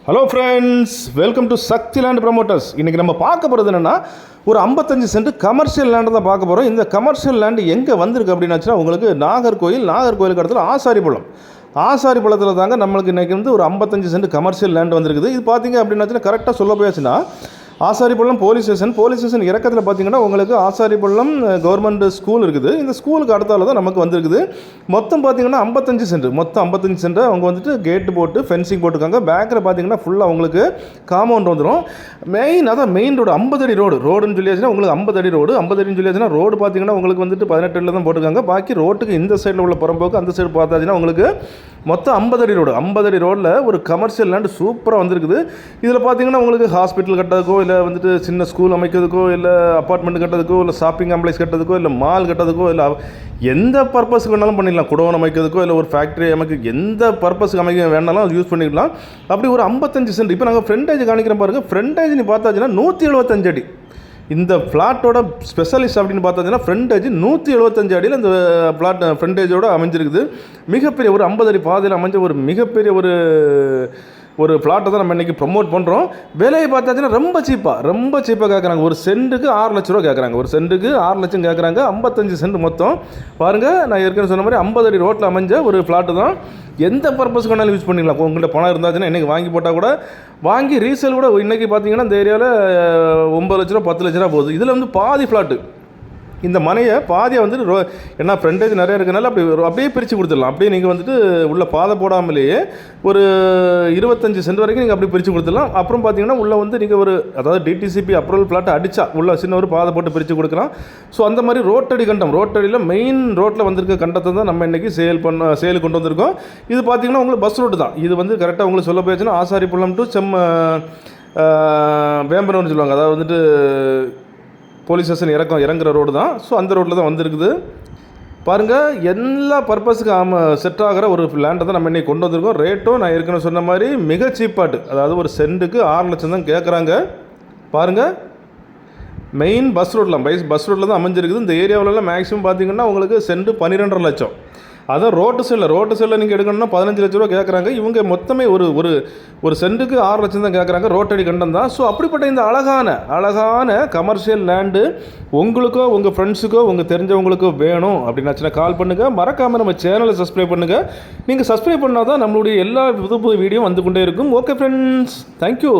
Hello friends, welcome to Sakthi land promoters. இன்றைக்கி நம்ம பார்க்க போகிறது என்னென்னா, ஒரு 55 சென்ட் கமர்ஷியல் லேண்டு தான் பார்க்க போகிறோம். இந்த கமர்ஷியல் லேண்டு எங்கே வந்திருக்கு அப்படின்னாச்சுன்னா, உங்களுக்கு நாகர்கோயிலுக்கு இடத்துல ஆசாரிபுளத்தில் தாங்க நம்மளுக்கு இன்றைக்கி வந்து ஒரு 55 சென்ட் கமர்ஷியல் லேண்டு வந்திருக்குது. இது பார்த்தீங்க அப்படின்னாச்சுன்னா கரெக்டாக சொல்ல போயாச்சுன்னா, ஆசாரிபுளம் போலீஸ் ஸ்டேஷன் இறக்கத்தில் பார்த்தீங்கன்னா உங்களுக்கு ஆசாரிபுளம் கவர்மெண்ட் ஸ்கூல் இருக்குது. இந்த ஸ்கூலுக்கு அடுத்தால தான் நமக்கு வந்திருக்குது. மொத்தம் பார்த்தீங்கன்னா 55 சென்ட் அவங்க வந்துட்டு கேட்டு போட்டு ஃபென்சிங் போட்டிருக்காங்க. பேக்கில் பார்த்தீங்கன்னா ஃபுல்லாக உங்களுக்கு காம்பவுண்ட் வந்துடும். மெயின் ரோடு 50 அடி ரோடுன்னு சொல்லியாச்சுன்னா உங்களுக்கு 50 அடி சொல்லியாச்சுன்னா ரோடு பார்த்தீங்கன்னா உங்களுக்கு வந்துட்டு 18 அடியில் தான் போட்டிருக்காங்க. பாக்கி ரோட்டுக்கு இந்த சைடில் உள்ள புறம்போக்கு அந்த சைடு பார்த்தாச்சுன்னா உங்களுக்கு மொத்தம் 50 அடி ரோடில் ஒரு கமர்ஷியல் லேண்டு சூப்பராக வந்திருக்குது. இதில் பார்த்தீங்கன்னா உங்களுக்கு ஹாஸ்பிட்டல் கட்டுறதுக்கோ, இல்லை வந்துட்டு சின்ன ஸ்கூல் அமைக்கிறதுக்கோ, இல்லை அப்பார்ட்மெண்ட் கட்டுறதுக்கோ, இல்லை ஷாப்பிங் காம்ப்ளெக்ஸ் கட்டுறதுக்கோ, இல்லை மால் கட்டுறதுக்கோ, இல்லை எந்த பர்பஸுக்கு வேணாலும் பண்ணிடலாம். குடோன் அமைக்கிறதுக்கோ, இல்லை ஒரு ஃபேக்ட்ரி எந்த பர்பஸுக்கு அமைக்க வேணாலும் அது யூஸ் பண்ணிக்கலாம். அப்படி ஒரு 55 சென்ட். இப்போ நாங்கள் ஃப்ரண்டேஜ் காணிக்கிறோம் பாருங்கள். ஃப்ரண்டேஜ் நீ பார்த்தாச்சுன்னா 175 அடி. இந்த ஃப்ளாட்டோட ஸ்பெஷலிஸ்ட் அப்படின்னு பார்த்தாச்சுன்னா ஃப்ரண்டேஜ் 175 அடியில் இந்த ஃப்ளாட் ஃப்ரண்டேஜோடு அமைஞ்சிருக்குது. மிகப்பெரிய ஒரு 50 அடி பாதையில் அமைஞ்ச ஒரு மிகப்பெரிய ஒரு ஃப்ளாட்டை தான் நம்ம இன்றைக்கி ப்ரொமோட் பண்ணுறோம். விலையை பார்த்தாச்சுன்னா ரொம்ப சீப்பாக கேட்குறாங்க. ஒரு சென்ட்டுக்கு 6 லட்ச ரூபா கேட்குறாங்க. ஒரு சென்ட்டுக்கு 6 லட்சம் கேட்குறாங்க. 55 சென்ட் மொத்தம். பாருங்கள், நான் ஏற்கனவே சொன்ன மாதிரி 50 அடி ரோட்டில் அமைஞ்ச ஒரு ஃப்ளாட்டு தான். எந்த பர்பஸ்க்கு வேணாலும் யூஸ் பண்ணிக்கலாம். உங்கள்கிட்ட பணம் இருந்தாச்சுன்னா இன்றைக்கி வாங்கி போட்டால் கூட, வாங்கி ரீசேல் கூட இன்றைக்கி பார்த்தீங்கன்னா இந்த ஏரியாவில் 9 லட்ச ரூபா 10 லட்ச ரூபா போகுது. இதில் வந்து பாதி ஃப்ளாட்டு இந்த மனையை பாதியை வந்துட்டு ஏன்னா ஃப்ரண்டேஜ் நிறைய இருக்கனால அப்படியே பிரித்து கொடுத்துடலாம். அப்படியே நீங்கள் வந்துட்டு உள்ள பாதை போடாமலேயே ஒரு 25 சென்ட் வரைக்கும் நீங்கள் அப்படியே பிரித்து கொடுத்துடலாம். அப்புறம் பார்த்தீங்கன்னா உள்ளே வந்து நீங்கள் அதாவது டிடிசிபி அப்ரூவல் பிளாட்டை அடித்தா உள்ள சின்ன ஒரு பாதை போட்டு பிரித்து கொடுக்கலாம். ஸோ அந்த மாதிரி ரோட்டடியில் மெயின் ரோட்டில் வந்திருக்க கண்டத்தை தான் நம்ம இன்றைக்கி சேல் கொண்டு வந்திருக்கோம். இது பார்த்தீங்கன்னா உங்களுக்கு பஸ் ரோடு தான். இது வந்து கரெக்டாக உங்களுக்கு சொல்ல போயாச்சுன்னா ஆசாரிபுளம் டு வேம்பனூர்னு சொல்லுவாங்க. அதாவது வந்துட்டு போலீஸ் ஸ்டேஷன் இறங்குற ரோடு தான். ஸோ அந்த ரோட்டில் தான் வந்திருக்குது. பாருங்கள், எல்லா பர்பஸுக்கு செட் ஆகிற ஒரு லேண்டை தான் நம்ம இன்றைக்கி கொண்டு வந்திருக்கோம். ரேட்டும் நான் ஏற்கனவே சொன்ன மாதிரி மிக சீப்பாட்டு, அதாவது ஒரு சென்ட்டுக்கு 6 லட்சம் தான் கேட்குறாங்க. பாருங்கள், மெயின் பஸ் ரோட்டில் தான் அமைஞ்சிருக்குது. இந்த ஏரியாவிலலாம் மேக்ஸிமம் பார்த்தீங்கன்னா உங்களுக்கு சென்ட்டு 12.5 லட்சம். அதான் ரோட்டு சைடில் நீங்கள் எடுக்கணும்னா 15 லட்ச ரூபா கேட்குறாங்க. இவங்க மொத்தமே ஒரு சென்ட்டுக்கு 6 லட்சம் தான் கேட்குறாங்க. ரோட்டடி கண்டம் தான். ஸோ அப்படிப்பட்ட இந்த அழகான கமர்ஷியல் லேண்டு உங்களுக்கோ, உங்கள் ஃப்ரெண்ட்ஸுக்கோ, உங்கள் தெரிஞ்சவங்களுக்கோ வேணும் அப்படின்னாச்சுன்னா கால் பண்ணுங்கள். மறக்காமல் நம்ம சேனலை சப்ஸ்கிரைப் பண்ணுங்கள். நீங்கள் சப்ஸ்கிரைப் பண்ணால் தான் நம்மளுடைய எல்லா புது வீடியோ வந்து கொண்டே இருக்கும். Okay friends, thank you.